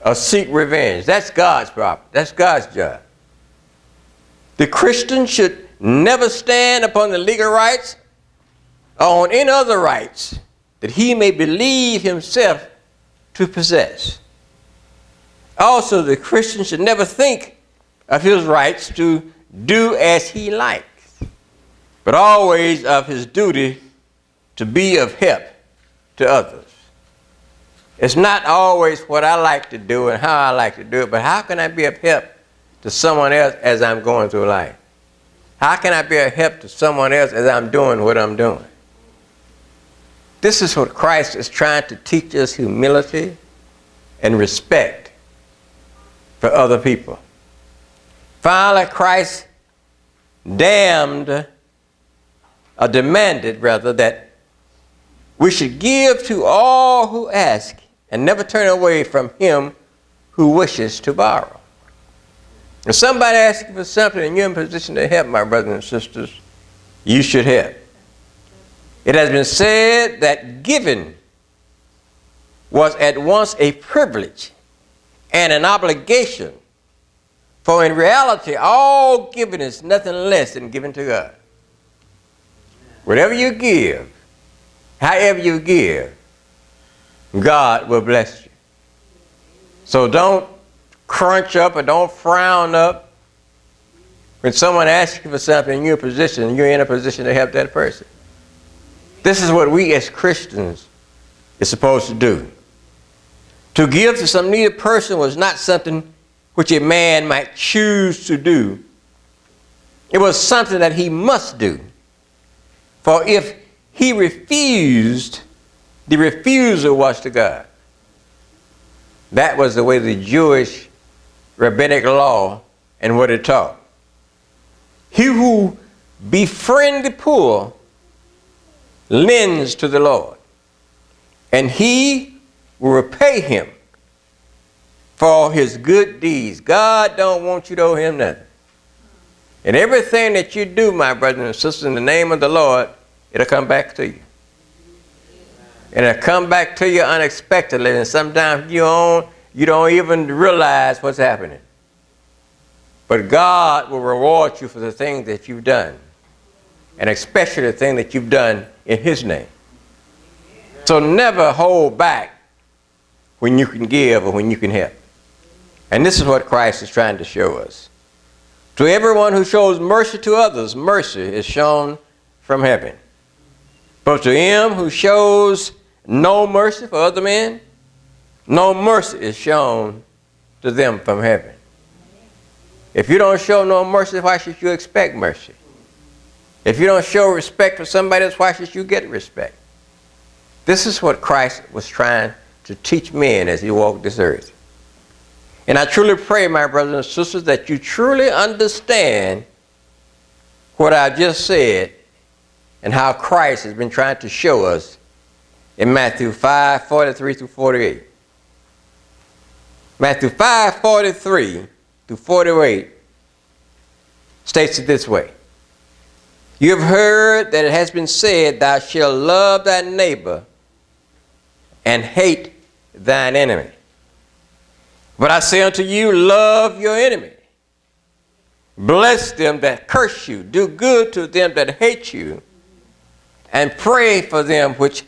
or seek revenge. That's God's problem. That's God's job. The Christian should never stand upon the legal rights or on any other rights that he may believe himself to possess. Also, the Christian should never think of his rights to do as he likes, but always of his duty to be of help to others. It's not always what I like to do and how I like to do it, but how can I be of help to someone else as I'm going through life? How can I be of help to someone else as I'm doing what I'm doing? This is what Christ is trying to teach us: humility and respect for other people. Finally, Christ demanded that we should give to all who ask and never turn away from him who wishes to borrow. If somebody asks you for something and you're in position to help, my brothers and sisters, you should help. It has been said that giving was at once a privilege and an obligation, for in reality, all giving is nothing less than giving to God. Whatever you give, however you give, God will bless you. So don't crunch up or don't frown up when someone asks you for something and you're in a position to help that person. This is what we as Christians are supposed to do. To give to some needy person was not something which a man might choose to do. It was something that he must do. For if he refused, the refusal was to God. That was the way the Jewish rabbinic law and what it taught. He who befriends the poor lends to the Lord, and he will repay him for his good deeds. God don't want you to owe him nothing. And everything that you do, my brothers and sisters, in the name of the Lord, it'll come back to you. And it'll come back to you unexpectedly, and sometimes you don't even realize what's happening. But God will reward you for the things that you've done, and especially the thing that you've done in his name. So never hold back when you can give or when you can help. And this is what Christ is trying to show us. To everyone who shows mercy to others, mercy is shown from heaven. But to him who shows no mercy for other men, no mercy is shown to them from heaven. If you don't show no mercy, why should you expect mercy? If you don't show respect for somebody else, why should you get respect? This is what Christ was trying to teach men as he walked this earth. And I truly pray, my brothers and sisters, that you truly understand what I just said and how Christ has been trying to show us in Matthew 5:43 through 48. Matthew 5:43 through 48 states it this way. You have heard that it has been said, thou shalt love thy neighbor and hate thine enemy. But I say unto you, love your enemy. Bless them that curse you. Do good to them that hate you. And pray for them which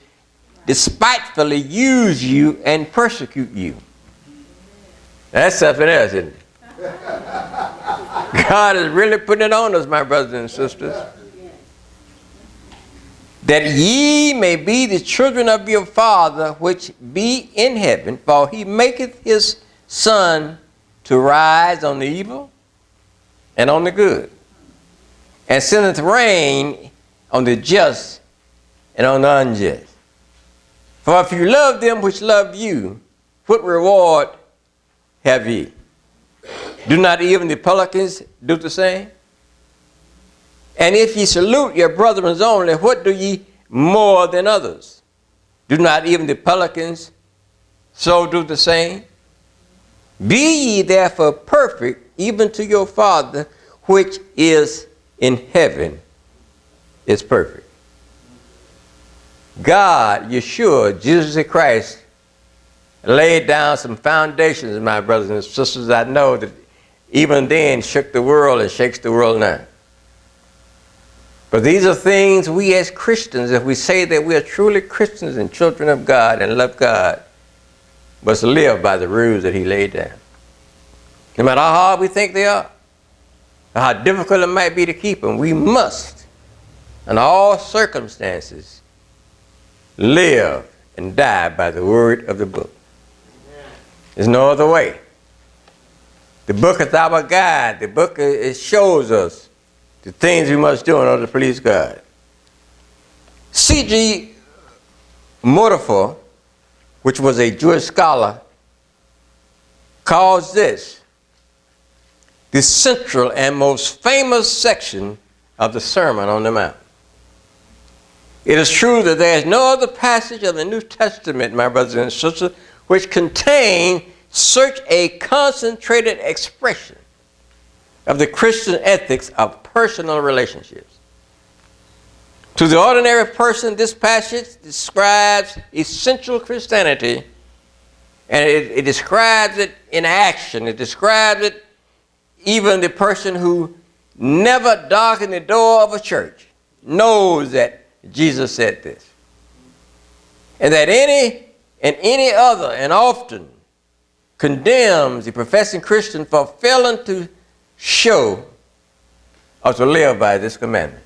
despitefully use you and persecute you. That's something else, isn't it? God is really putting it on us, my brothers and sisters. That ye may be the children of your Father which be in heaven, for he maketh his sun to rise on the evil and on the good, and sendeth rain on the just and on the unjust. For if you love them which love you, what reward have ye? Do not even the publicans do the same? And if ye salute your brethren only, what do ye more than others? Do not even the publicans so do the same? Be ye therefore perfect, even to your Father which is in heaven is perfect. God, Yeshua, Jesus Christ, laid down some foundations, my brothers and sisters, I know that even then shook the world and shakes the world now. But these are things we as Christians, if we say that we are truly Christians and children of God and love God, must live by the rules that he laid down. No matter how hard we think they are, or how difficult it might be to keep them, we must, in all circumstances, live and die by the word of the book. There's no other way. The book is our guide. The book it shows us the things we must do in order to please God. C.G. Modifor, which was a Jewish scholar, calls this the central and most famous section of the Sermon on the Mount. It is true that there is no other passage of the New Testament, my brothers and sisters, which contain such a concentrated expression of the Christian ethics of personal relationships. To the ordinary person, this passage describes essential Christianity, and it describes it in action. It describes it even the person who never darkened the door of a church knows that Jesus said this. And that any other and often condemns the professing Christian for failing to show or to live by this commandment.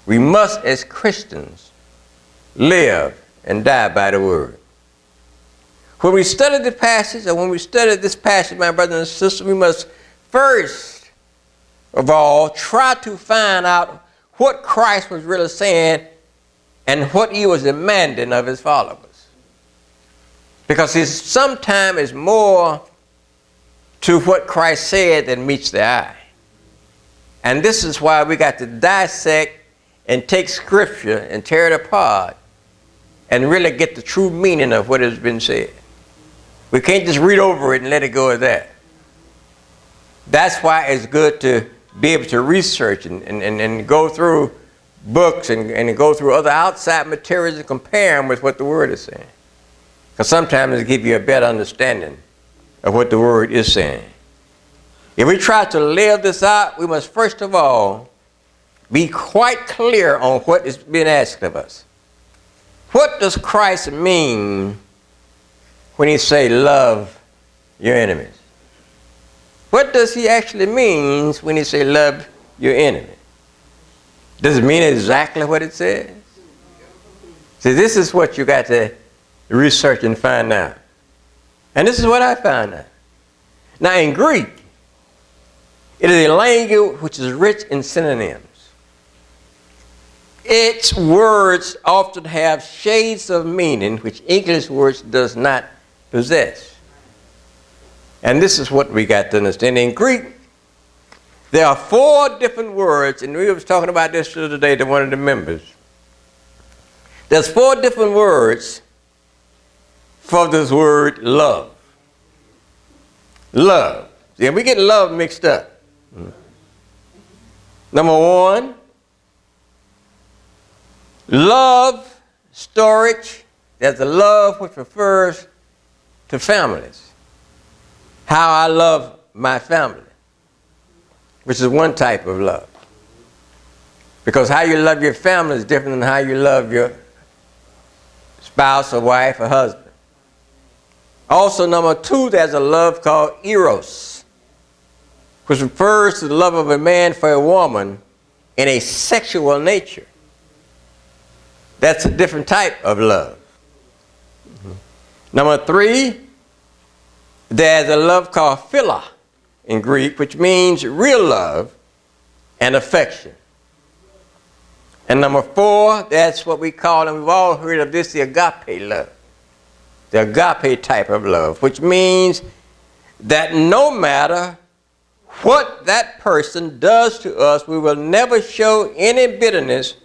We must, as Christians, live and die by the word. When we study the passage, or when we study this passage, my brothers and sisters, we must first of all try to find out what Christ was really saying and what he was demanding of his followers. Because sometimes it's more to what Christ said than meets the eye. And this is why we got to dissect and take Scripture and tear it apart and really get the true meaning of what has been said. We can't just read over it and let it go at that. That's why it's good to be able to research and go through books and go through other outside materials and compare them with what the Word is saying. Because sometimes it'll give you a better understanding of what the Word is saying. If we try to live this out, we must first of all be quite clear on what is being asked of us. What does Christ mean when he say love your enemies? What does he actually mean when he say love your enemy? Does it mean exactly what it says? See, this is what you got to research and find out. And this is what I found out. Now in Greek, it is a language which is rich in synonyms. Its words often have shades of meaning which English words does not possess. And this is what we got to understand. In Greek, there are 4 different words, and we was talking about this the other day to one of the members. There's 4 different words for this word love. Love. See, we get love mixed up. Number 1, love storage. There's a love which refers to families. How I love my family, which is one type of love. Because how you love your family is different than how you love your spouse or wife or husband. Also, number 2, there's a love called eros, which refers to the love of a man for a woman in a sexual nature. That's a different type of love. Number 3, there's a love called philia in Greek, which means real love and affection. And number 4, that's what we call, and we've all heard of this, the agape love. The agape type of love, which means that no matter what that person does to us, we will never show any bitterness